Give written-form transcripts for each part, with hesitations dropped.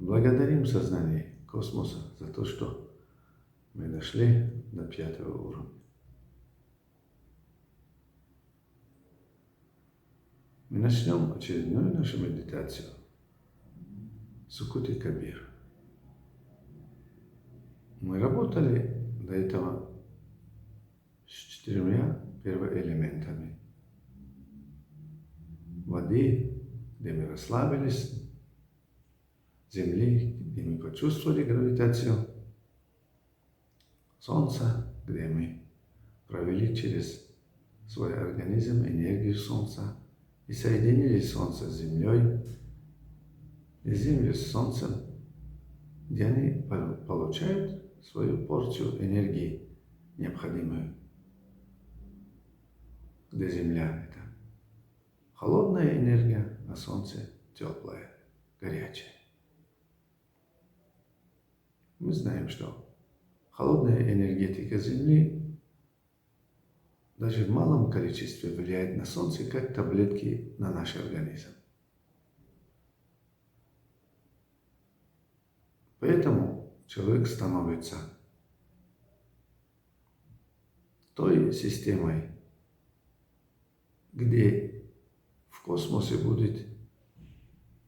Благодарим сознание космоса за то, что мы дошли до 5-го уровня. Мы начнем очередную нашу медитацию Суккути Кабир. Мы работали до этого с 4 первоэлементами. Воды, где мы расслабились, земли, где мы почувствовали гравитацию, солнца, где мы провели через свой организм энергию солнца и соединили солнце с землей, и землю с солнцем, где они получают свою порцию энергии, необходимую. Где земля – это холодная энергия, а солнце – теплая, горячая. Мы знаем, что холодная энергетика Земли даже в малом количестве влияет на солнце, как таблетки на наш организм. Поэтому человек становится той системой, где в космосе будет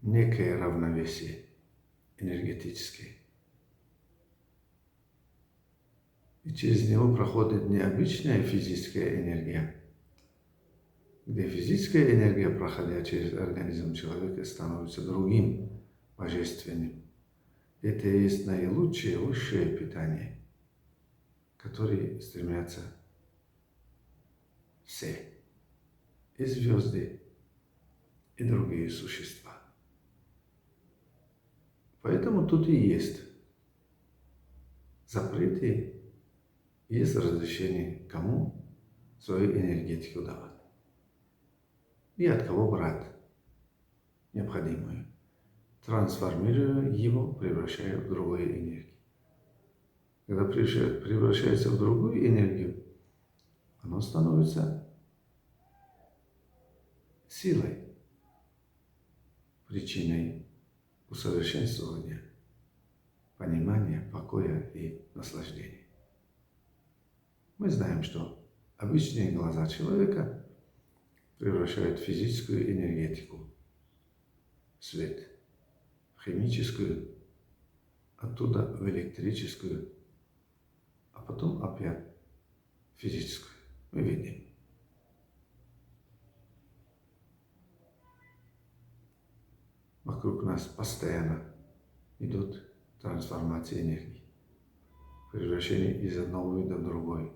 некое равновесие энергетическое. И через него проходит необычная физическая энергия, где физическая энергия, проходя через организм человека, становится другим, божественным. Это и есть наилучшее, высшее питание, к которому стремятся все, и звезды, и другие существа. Поэтому тут и есть запреты, есть разрешение, кому свою энергетику давать и от кого брать необходимую, трансформируя его, превращая в другую энергию. Когда превращается в другую энергию, оно становится силой, причиной усовершенствования, понимания, покоя и наслаждения. Мы знаем, что обычные глаза человека превращают физическую энергетику в свет, в химическую, оттуда в электрическую, а потом опять в физическую. Мы видим. Вокруг нас постоянно идут трансформации энергии, превращение из одного вида в другой.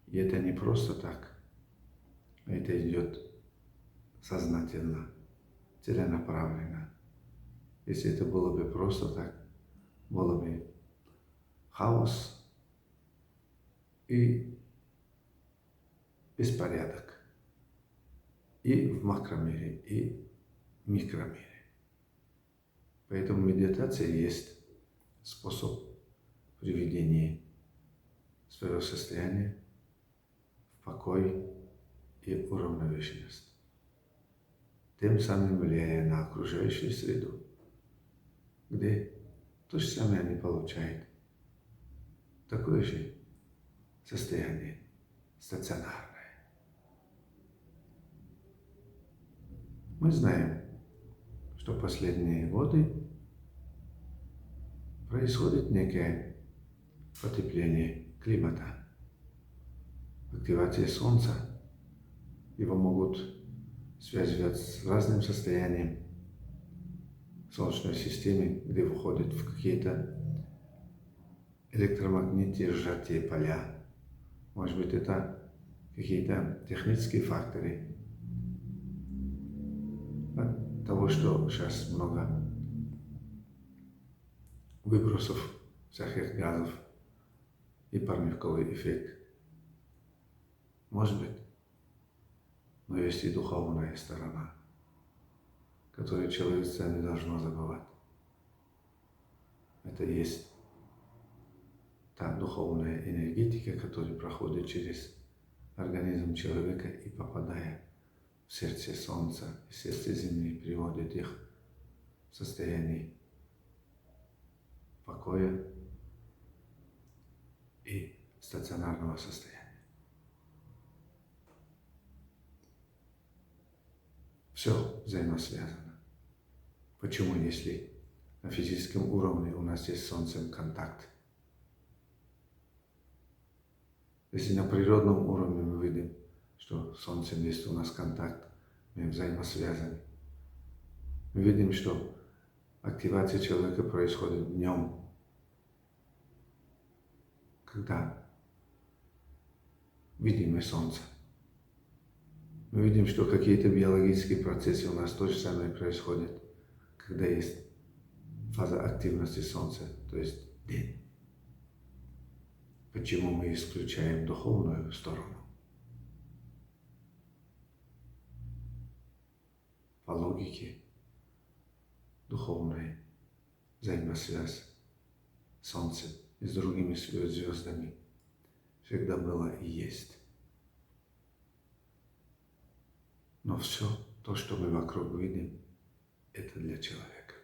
И это не просто так, а это идет сознательно, целенаправленно. Если это было бы просто так, было бы хаос и беспорядок и в макромире, и в микромире. Поэтому медитация есть способ приведения своего состояния в покой и уравновешенность, тем самым влияя на окружающую среду, где то же самое они получают, такое же состояние стационарное. Мы знаем, что в последние годы происходит некое потепление климата, активация Солнца. Его могут связывать с разным состоянием Солнечной системы, где входят в какие-то электромагнитные сжатые поля. Может быть, это какие-то технические факторы. От того, что сейчас много выбросов всяких газов и парниковый эффект. Может быть, но есть и духовная сторона, которую человечество не должно забывать. Это есть та духовная энергетика, которая проходит через организм человека и, попадая в сердце Солнца и сердце Земли, приводит их в состояние покоя и стационарного состояния. Все взаимосвязано. Почему, если на физическом уровне у нас есть с Солнцем контакт? Если на природном уровне мы видим, что с Солнцем есть у нас контакт, мы взаимосвязаны. Мы видим, что активация человека происходит днем, когда видим Солнце. Мы видим, что какие-то биологические процессы у нас то же самое происходят, когда есть фаза активности Солнца, то есть день. Почему мы исключаем духовную сторону? По логике, духовная взаимосвязь Солнца и с другими звездами всегда была и есть. Но все то, что мы вокруг видим, это для человека.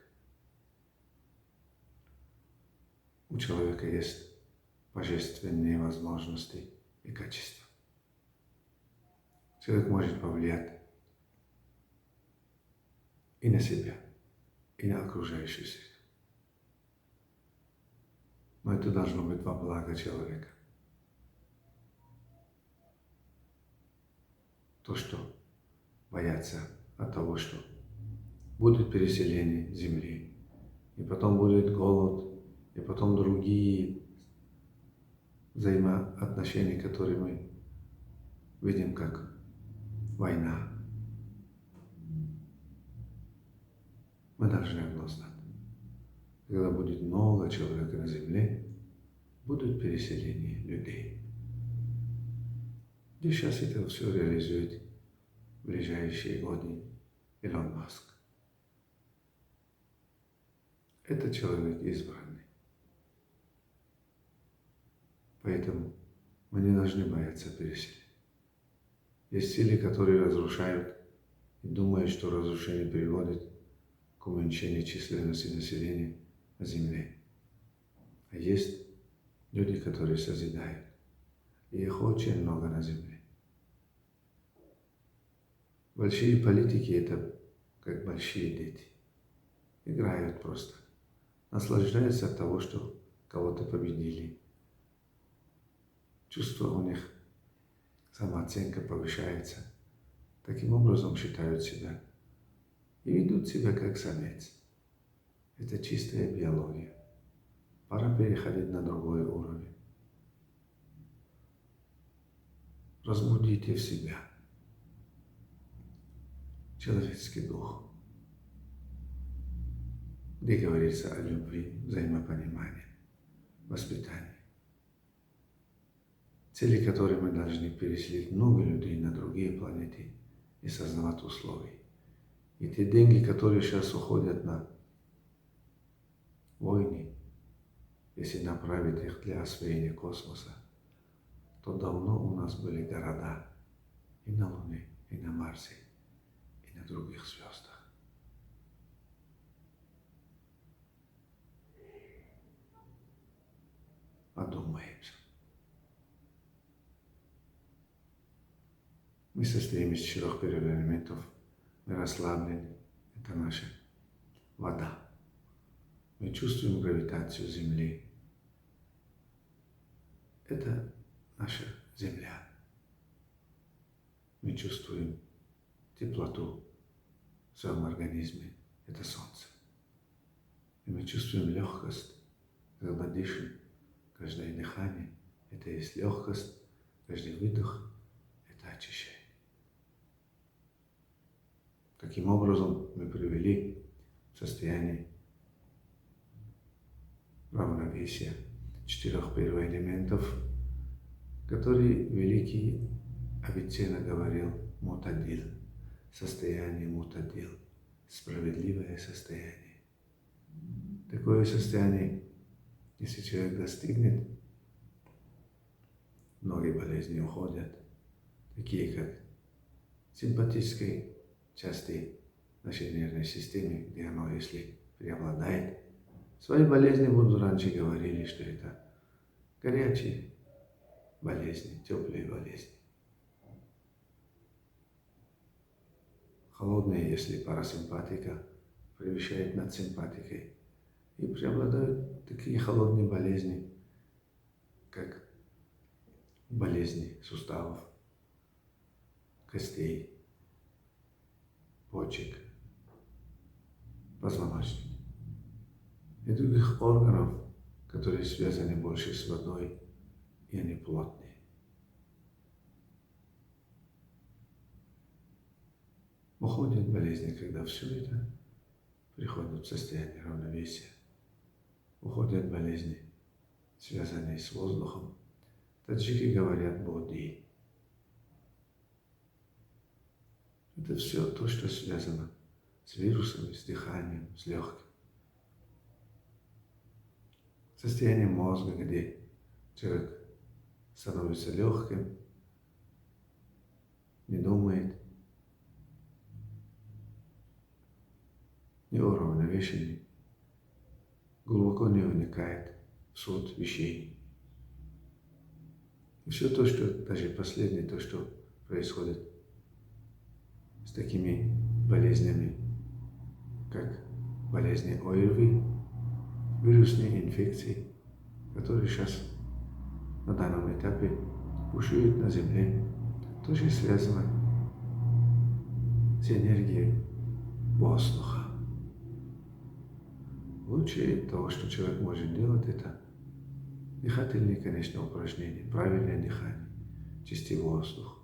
У человека есть божественные возможности и качества. Человек может повлиять и на себя, и на окружающую среду. Но это должно быть во благо человека. То, что боятся от того, что будет переселение земли, и потом будет голод, и потом другие взаимоотношения, которые мы видим как война. Мы должны одно знать. Когда будет много человека на земле, будут переселения людей. И сейчас это все реализует в ближайшие годы Илон Маск. Это человек избранный. Поэтому мы не должны бояться переселения. Есть силы, которые разрушают и думают, что разрушение приводит к уменьшению численности населения на Земле. А есть люди, которые созидают. И их очень много на Земле. Большие политики – это как большие дети. Играют просто. Наслаждаются от того, что кого-то победили. Чувство у них, самооценка повышается. Таким образом считают себя. И ведут себя как самец. Это чистая биология. Пора переходить на другой уровень. Разбудите в себя человеческий дух, где говорится о любви, взаимопонимании, воспитании. Цели, которые мы должны переселить много людей на другие планеты и создавать условия. И те деньги, которые сейчас уходят на войны, если направить их для освоения космоса, то давно у нас были города и на Луне, и на Марсе, и на других звездах. Подумаемся. Мы состоим из 4 элементов. Мы расслаблены. Это наша вода. Мы чувствуем гравитацию Земли. Это наша Земля. Мы чувствуем теплоту в своем организме. Это Солнце. И мы чувствуем легкость, когда дышим. Каждое дыхание – это есть легкость. Каждый выдох – это очищение. Таким образом, мы привели в состояние равновесия 4 первоэлементов, который великий Авиценна говорил мутадил, состояние мутадил, справедливое состояние. Такое состояние, если человек достигнет, многие болезни уходят, такие как симпатические части нашей нервной системы, где оно, если преобладает, Свои болезни будут раньше говорили, что это горячие болезни, теплые болезни. Холодные, если парасимпатика превышает над симпатикой. И преобладают такие холодные болезни, как болезни суставов, костей, почек, позвоночника и других органов, которые связаны больше с водой, и они плотные. Уходят болезни, когда все это приходит в состояние равновесия. Уходят болезни, связанные с воздухом. Таджики говорят боди. Это все то, что связано с вирусами, с дыханием, с легким. Состояние мозга, где человек становится легким, не думает, неуравновешенный, глубоко не вникает в суть вещей. И все то, что, даже последнее, то, что происходит с такими болезнями, как болезни ОРВИ, вирусные инфекции, которые сейчас на данном этапе бушуют на Земле, тоже связано с энергией воздуха. Лучшее того, что человек может делать, это дыхательные, конечно, упражнения, правильное дыхание, чистый воздух.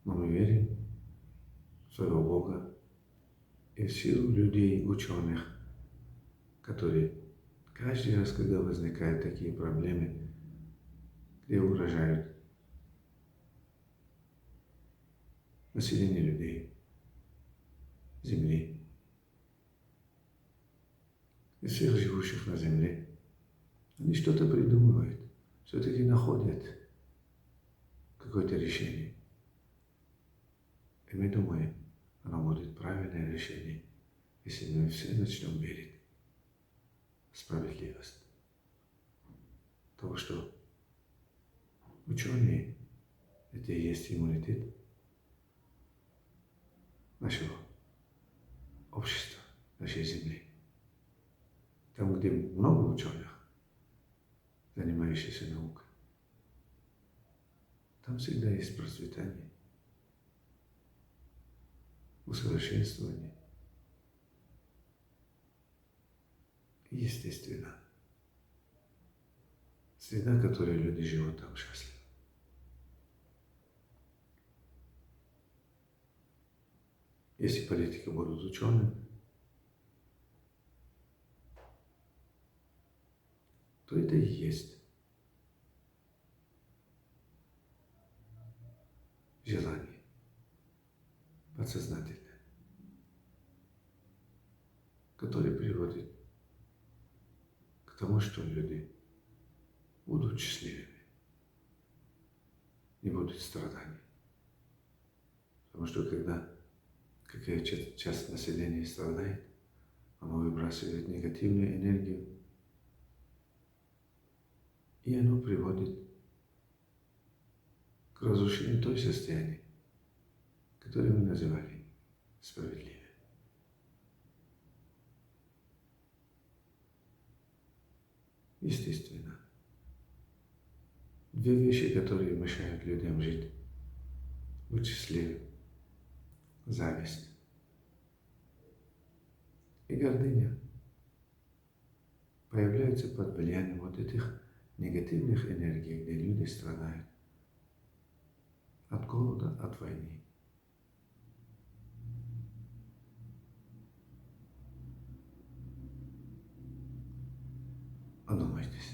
Но мы верим в своего Бога и в силу людей, ученых, которые каждый раз, когда возникают такие проблемы, где угрожают население людей, Земли и всех живущих на Земле, они что-то придумывают, все-таки находят какое-то решение. И мы думаем, оно будет правильное решение, если мы все начнем верить в справедливость. Того, что ученые — это и есть иммунитет нашего общества, нашей Земли. Там, где много ученых, занимающихся наукой, там всегда есть процветание, усовершенствование. И, естественно, среда, в которой люди живут, там счастливы. Если политики будут учеными, то это и есть желание подсознательное, которое приводит к тому, что люди будут счастливыми, не будут страданий. Потому что когда какая часть населения страдает, оно выбрасывает негативную энергию, и оно приводит к разрушению той состояния, которое мы называли справедливым. Естественно, две вещи, которые мешают людям жить, быть счастливым: зависть и гордыня появляются под влиянием вот этих негативных энергий, где люди страдают от голода, от войны. Одумайтесь.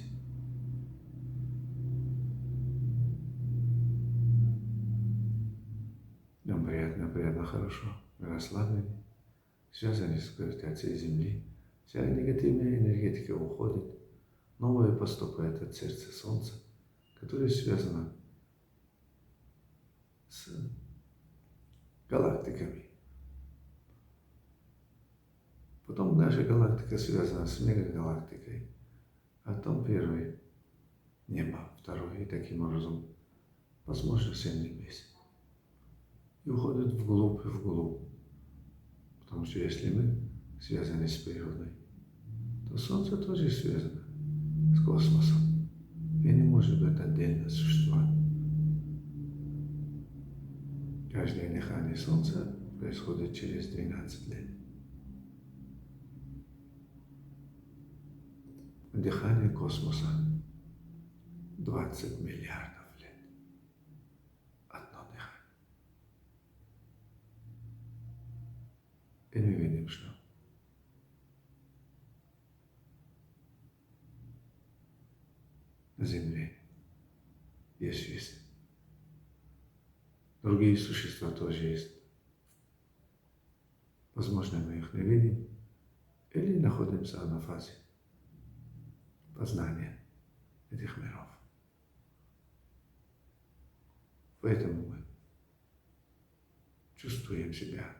Нам приятно, приятно, хорошо. Мы расслаблены, связаны с гравитацией Земли. Вся негативная энергетика уходит. Новое поступает от сердца Солнца, которое связано с галактиками, наша галактика связана с мегагалактикой. Атом первый, небо второй, и таким образом, возможно, 7 небес. И уходят вглубь и вглубь. Потому что если мы связаны с природой, то Солнце тоже связано с космосом и не может быть отдельно существовать. Каждое дыхание Солнца происходит через 12 лет. Дыхание космоса 20 миллиардов лет. Одно дыхание. И мы видим, что на Земле есть жизнь. Другие существа тоже есть. Возможно, мы их не видим или находимся на фазе познания этих миров. Поэтому мы чувствуем себя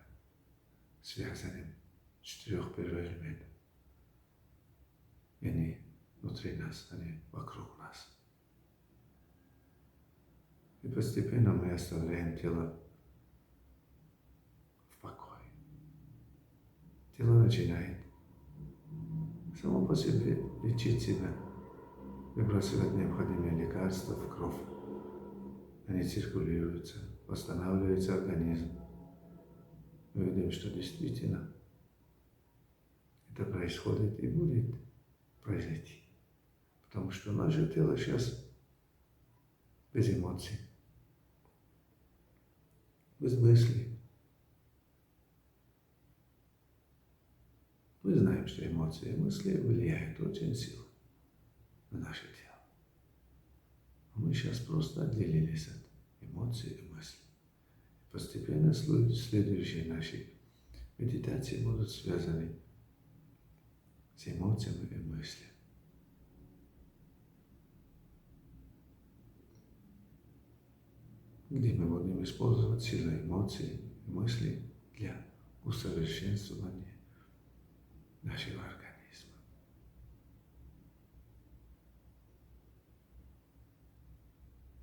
связанным с 4 первых элементов. И они внутри нас, они вокруг нас. И постепенно мы оставляем тело в покое. Тело начинает само по себе лечить себя, выбрасывать необходимые лекарства в кровь. Они циркулируются, восстанавливается организм. Мы видим, что действительно это происходит и будет произойти. Потому что наше тело сейчас без эмоций, без мыслей. Мы знаем, что эмоции и мысли влияют очень сильно на наше тело. А мы сейчас просто отделились от эмоций и мыслей. Постепенно следующие наши медитации будут связаны с эмоциями и мыслями. Где мы будем использовать силу эмоций и мыслей для усовершенствования нашего организма.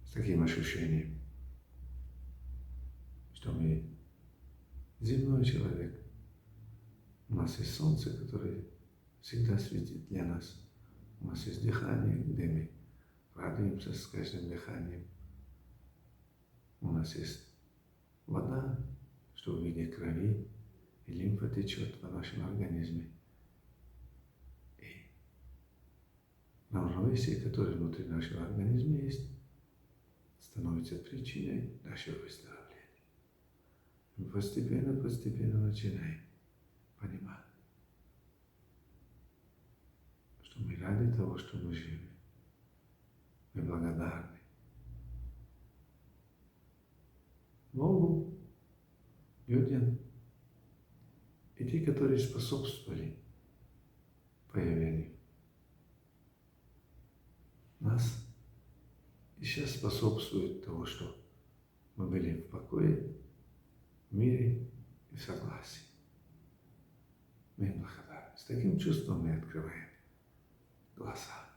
С таким ощущением, что мы земной человек. У нас есть солнце, которое всегда светит для нас. У нас есть дыхание, где мы радуемся с каждым дыханием. У нас есть вода, что в виде крови и лимфа течет в нашем организме. И равновесие, которое внутри нашего организма есть, становится причиной нашего выздоровления. Мы постепенно начинаем понимать, что мы ради того, что мы живы. Мы благодарны Богу, людям и те, которые способствовали появлению нас и сейчас способствуют того, что мы были в покое, в мире и в согласии. Мы им благодарны. С таким чувством мы открываем глаза.